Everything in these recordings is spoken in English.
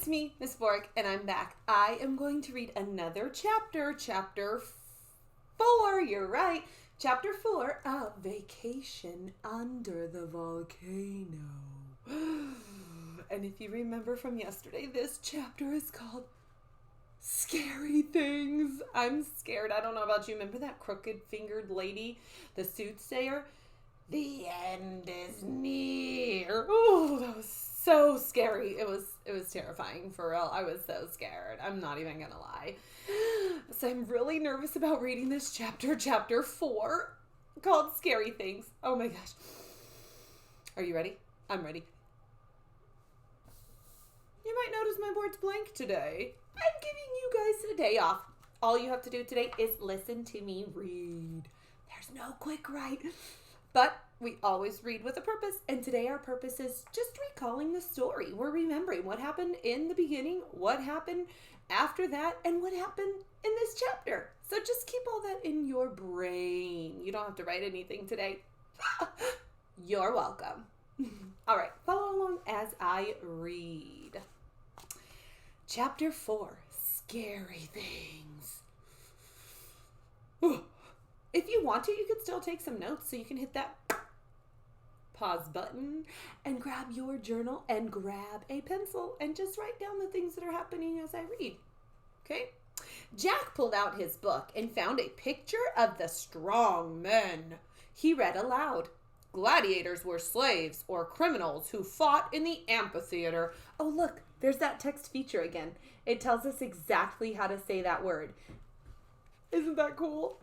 it's me, Miss Borek, and I'm back. I am going to read another chapter, chapter 4, you're right, chapter 4 of Vacation Under the Volcano. And if you remember from yesterday, this chapter is called Scary Things. I'm scared. I don't know about you. Remember that crooked-fingered lady, the soothsayer? The end is near. Oh, that was so scary. It was terrifying, for real. I was so scared. I'm not even gonna lie. So I'm really nervous about reading this chapter, chapter 4, called Scary Things. Oh my gosh. Are you ready? I'm ready. You might notice my board's blank today. I'm giving you guys a day off. All you have to do today is listen to me read. There's no quick write. But we always read with a purpose, and today our purpose is just recalling the story. We're remembering what happened in the beginning, what happened after that, and what happened in this chapter. So just keep all that in your brain. You don't have to write anything today. You're welcome. All right, follow along as I read. Chapter 4, Scary Things. If you want to, you could still take some notes, so you can hit that pause button and grab your journal and grab a pencil and just write down the things that are happening as I read. Okay? Jack pulled out his book and found a picture of the strong men. He read aloud. Gladiators were slaves or criminals who fought in the amphitheater. Oh, look, there's that text feature again. It tells us exactly how to say that word. Isn't that cool?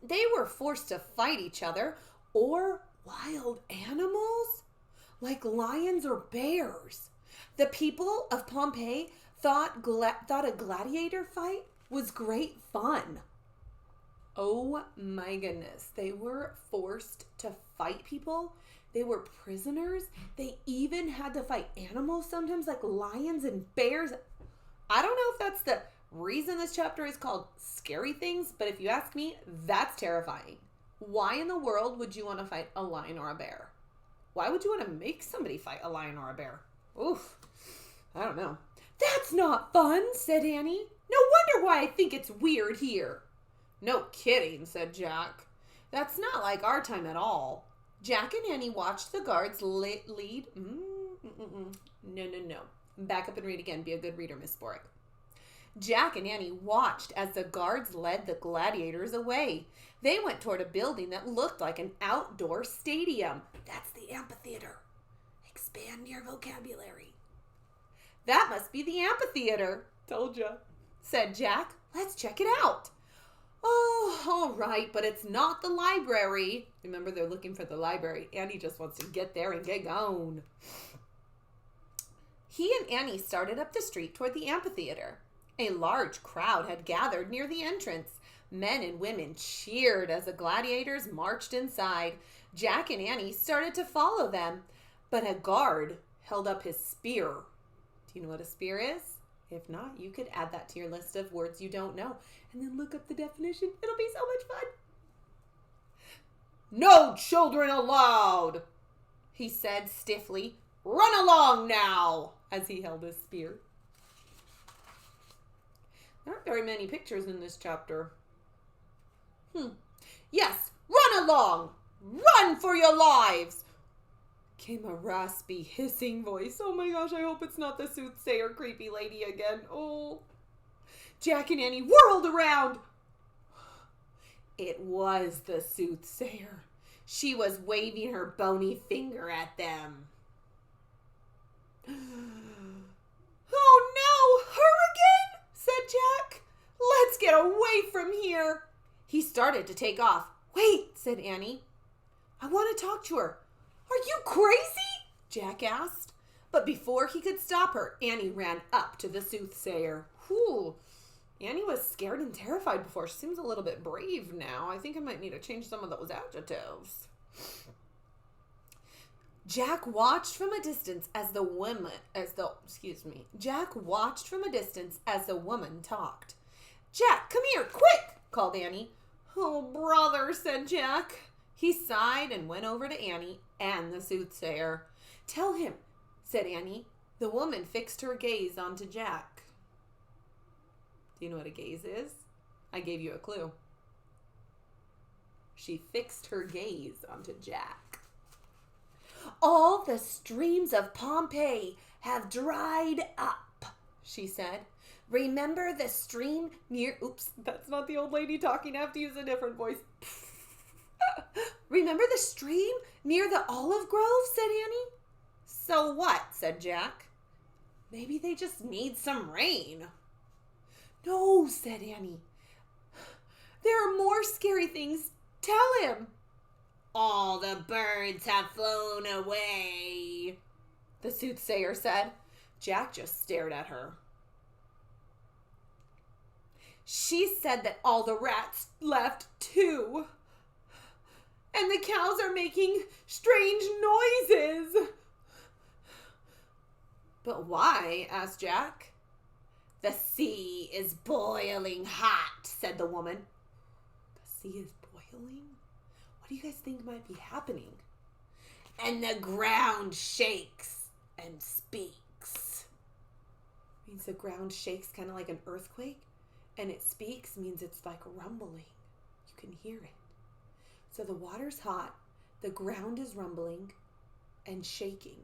They were forced to fight each other or wild animals like lions or bears. The people of Pompeii thought a gladiator fight was great fun. Oh my goodness. They were forced to fight people. They were prisoners. They even had to fight animals sometimes like lions and bears. I don't know if that's the reason this chapter is called Scary Things, but if you ask me, that's terrifying. Why in the world would you want to fight a lion or a bear? Why would you want to make somebody fight a lion or a bear? Oof, I don't know. That's not fun, said Annie. No wonder why I think it's weird here. No kidding, said Jack. That's not like our time at all. Jack and Annie watched the guards lead. No. Back up and read again. Be a good reader, Miss Borek. Jack and Annie watched as the guards led the gladiators away. They went toward a building that looked like an outdoor stadium. That's the amphitheater. Expand your vocabulary. That must be the amphitheater. Told ya, said Jack. Let's check it out. Oh, all right, but it's not the library. Remember, they're looking for the library. Annie just wants to get there and get gone. He and Annie started up the street toward the amphitheater. A large crowd had gathered near the entrance. Men and women cheered as the gladiators marched inside. Jack and Annie started to follow them, but a guard held up his spear. Do you know what a spear is? If not, you could add that to your list of words you don't know and then look up the definition. It'll be so much fun. No children allowed, he said stiffly. Run along now, as he held his spear. There aren't very many pictures in this chapter. Yes, run along! Run for your lives! Came a raspy, hissing voice. Oh my gosh, I hope it's not the soothsayer creepy lady again. Oh. Jack and Annie whirled around. It was the soothsayer. She was waving her bony finger at them. Oh no, her again, said Jack. Let's get away from here. He started to take off. Wait, said Annie. I want to talk to her. Are you crazy? Jack asked. But before he could stop her, Annie ran up to the soothsayer. Whew. Annie was scared and terrified before. She seems a little bit brave now. I think I might need to change some of those adjectives. Jack watched from a distance as the woman talked. Jack, come here, quick, called Annie. Oh, brother, said Jack. He sighed and went over to Annie and the soothsayer. Tell him, said Annie. The woman fixed her gaze onto Jack. Do you know what a gaze is? I gave you a clue. She fixed her gaze onto Jack. All the streams of Pompeii have dried up, she said. Remember the stream near... Oops, that's not the old lady talking. I have to use a different voice. Remember the stream near the olive grove, said Annie. So what, said Jack. Maybe they just need some rain. No, said Annie. There are more scary things. Tell him. All the birds have flown away, the soothsayer said. Jack just stared at her. She said that all the rats left too. And the cows are making strange noises. But why? Asked Jack. The sea is boiling hot, said the woman. The sea is boiling? What do you guys think might be happening? And the ground shakes and speaks. Means the ground shakes kind of like an earthquake. And it speaks means it's like rumbling. You can hear it. So the water's hot, the ground is rumbling and shaking.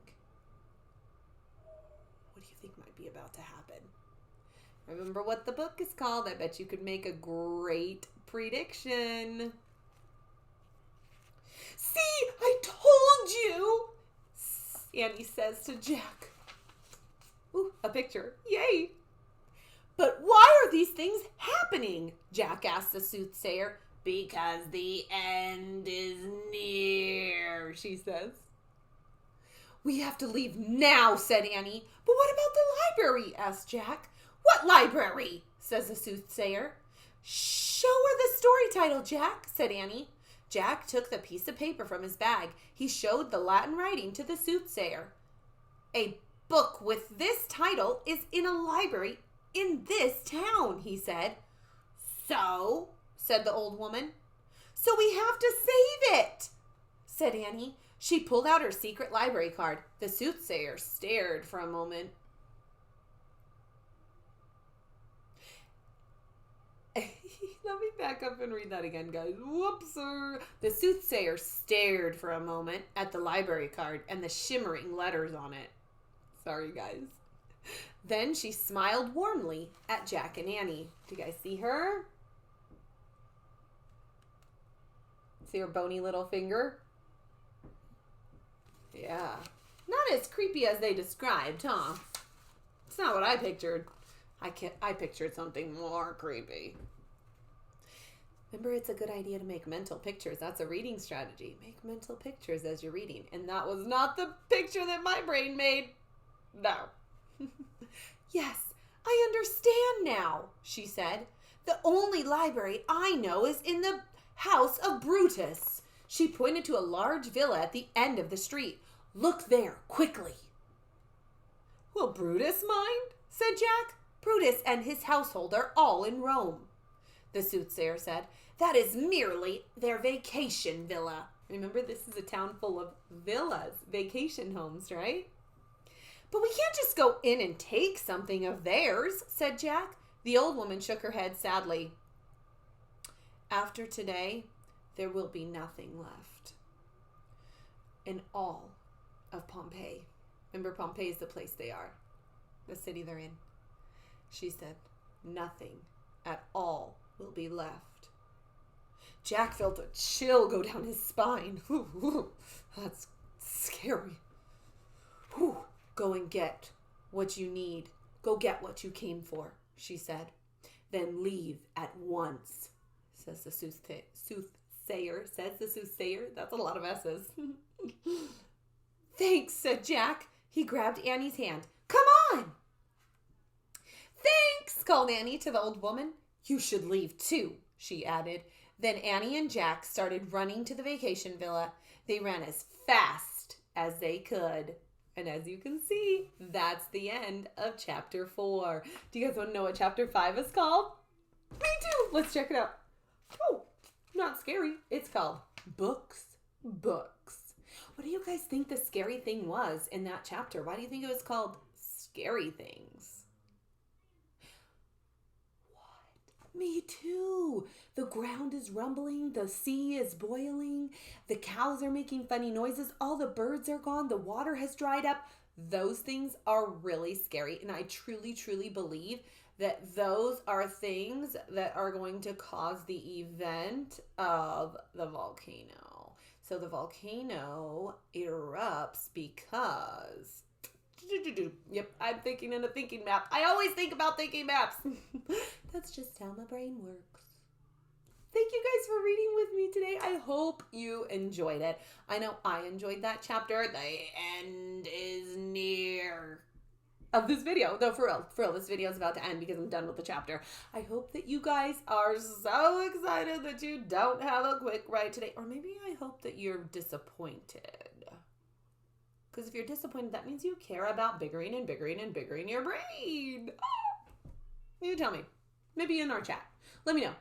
What do you think might be about to happen? Remember what the book is called? I bet you could make a great prediction. See, I told you, Annie says to Jack. Ooh, a picture. Yay! But why are these things happening? Jack asked the soothsayer. Because the end is near, she says. We have to leave now, said Annie. But what about the library? Asked Jack. What library? Says the soothsayer. Show her the story title, Jack, said Annie. Jack took the piece of paper from his bag. He showed the Latin writing to the soothsayer. A book with this title is in a library in this town, he said. So, said the old woman. So we have to save it, said Annie. She pulled out her secret library card. The soothsayer stared for a moment. Let me back up and read that again, guys. Whoops. The soothsayer stared for a moment at the library card and the shimmering letters on it. Sorry, guys. Then she smiled warmly at Jack and Annie. Do you guys see her? See her bony little finger? Yeah. Not as creepy as they described, huh? It's not what I pictured. I pictured something more creepy. Remember, it's a good idea to make mental pictures. That's a reading strategy. Make mental pictures as you're reading. And that was not the picture that my brain made. No. Yes, I understand now, she said. The only library I know is in the house of Brutus. She pointed to a large villa at the end of the street. Look there, quickly. Will Brutus mind? Said Jack. Brutus and his household are all in Rome. The soothsayer said, that is merely their vacation villa. Remember, this is a town full of villas, vacation homes, right? But we can't just go in and take something of theirs, said Jack. The old woman shook her head sadly. After today, there will be nothing left in all of Pompeii. Remember, Pompeii is the place they are, the city they're in. She said, nothing at all will be left. Jack felt a chill go down his spine. That's scary. Go and get what you need. Go get what you came for, she said. Then leave at once, says the soothsayer. Says the soothsayer. That's a lot of S's. Thanks, said Jack. He grabbed Annie's hand. Come on! Thanks, called Annie to the old woman. You should leave too, she added. Then Annie and Jack started running to the vacation villa. They ran as fast as they could. And as you can see, that's the end of chapter 4. Do you guys want to know what chapter 5 is called? Me too. Let's check it out. Oh, not scary. It's called Books. What do you guys think the scary thing was in that chapter? Why do you think it was called scary things. What? Me too. The ground is rumbling. The sea is boiling. The cows are making funny noises. All the birds are gone. The water has dried up. Those things are really scary. And I truly, truly believe that those are things that are going to cause the event of the volcano. So the volcano erupts because... Yep, I'm thinking in a thinking map. I always think about thinking maps. That's just how my brain works. Thank you guys for reading with me today. I hope you enjoyed it. I know I enjoyed that chapter. The end is near of this video. Though for real, this video is about to end because I'm done with the chapter. I hope that you guys are so excited that you don't have a quick ride today. Or maybe I hope that you're disappointed. Because if you're disappointed, that means you care about biggering and biggering and biggering your brain. You tell me. Maybe in our chat. Let me know.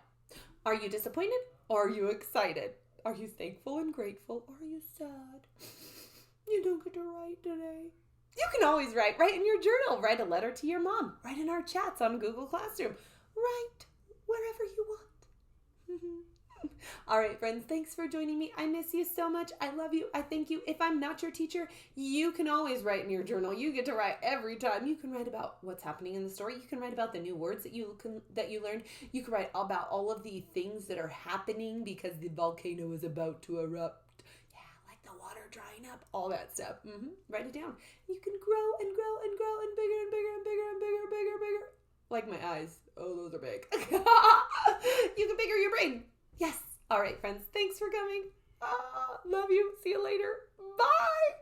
Are you disappointed or are you excited? Are you thankful and grateful or are you sad? You don't get to write today. You can always write in your journal. Write a letter to your mom. Write in our chats on Google Classroom. Write wherever you want. All right, friends, thanks for joining me. I miss you so much. I love you. I thank you. If I'm not your teacher, you can always write in your journal. You get to write every time. You can write about what's happening in the story. You can write about the new words that you learned. You can write about all of the things that are happening because the volcano is about to erupt. Yeah, like the water drying up, all that stuff. Write it down. You can grow and grow and grow and bigger and bigger and bigger and bigger and bigger and bigger. Like my eyes. Oh, those are big. You can bigger your brain. Yes. All right, friends. Thanks for coming. Love you. See you later. Bye.